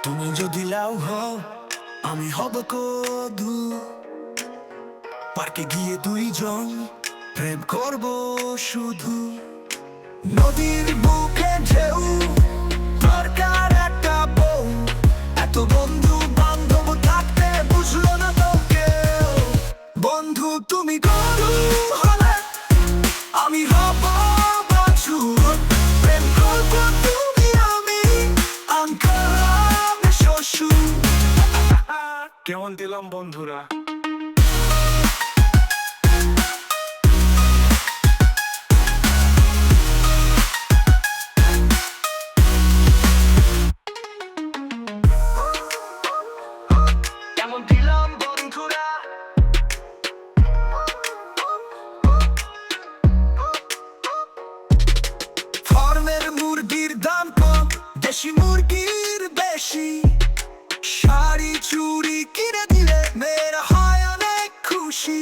তুমি যদি লাউ হও আমি হব কদু। পার্কে গিয়ে দুইজন প্রেম করব শুধু। নদীর বুকে ঢেউ দরকার একটা বউ। এত বন্ধু বান্ধব থাকতে বুঝলো না তো কেউ। বন্ধু তুমি গরু হলে আমি হব বাছুর। প্রেম করব তুমি আমি আঙ্কেল আমি শ্বশুর। কেমন দিলাম বন্ধুরা? কেমন দিলাম বন্ধুরা? ফার্মের মুরগির দাম কম, দেশি মুরগির বেশি। শাড়ি চুড়ি কিনে দিলে মেয়েরা হয় অনেক খুশি।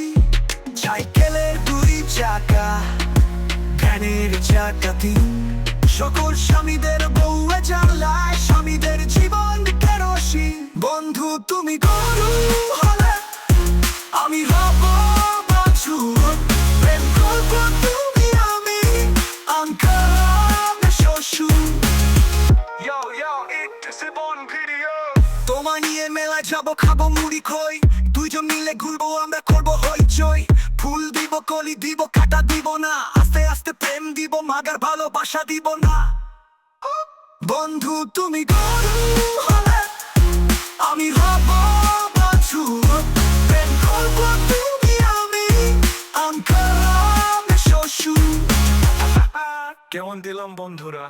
সাইকেলের দুই চাকা, ভ্যানের চাকা তিন। সকল স্বামীদের বউয়ে জানলায় স্বামীদের জীবন কেরোসিন। বন্ধু তুমি গরু হলে আমি হব বাছুর। প্রেম করব তুমি আমি আঙ্কেল আমি শ্বশুর। তোমায় নিয়ে মেলায় যাবো, খাবো মুড়ি খই। দুইজন মিলে ঘুরবো, আমরা করবো হইচই। ফুল দিব, কলি দিব, কাটা দিব না। আস্তে আস্তে প্রেম দিব, মাগার ভালোবাসা দিব না। বন্ধু তুমি গরু হলে আমি হব বাছুর। প্রেম করব তুমি আমি আঙ্কেল আমি শ্বশুর। কেমন দিলাম বন্ধুরা?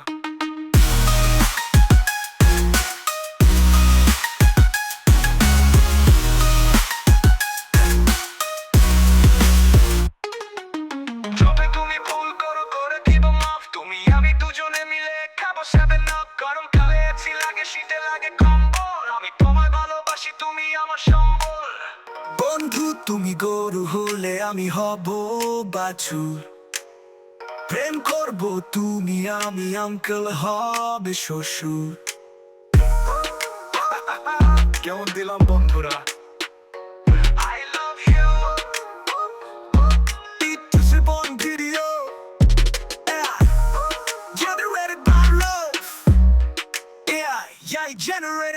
যবে তুমি ভুল করো করে দিব মাফ। তুমি আমি দুজনে মিলে খাবো 7 আপ। গরমকালে এসি লাগে, শীতে লাগে কম্বল। আমি তোমায় ভালোবাসি, তুমি আমার সম্বল। বন্ধু তুমি গরু হলে আমি হব বাছুর। প্রেম করব তুমি আমি আঙ্কেল হবে শ্বশুর। কেমন দিলাম বন্ধুরা? I love you. It's a born video. Yeah. Generated by love. Yeah, generated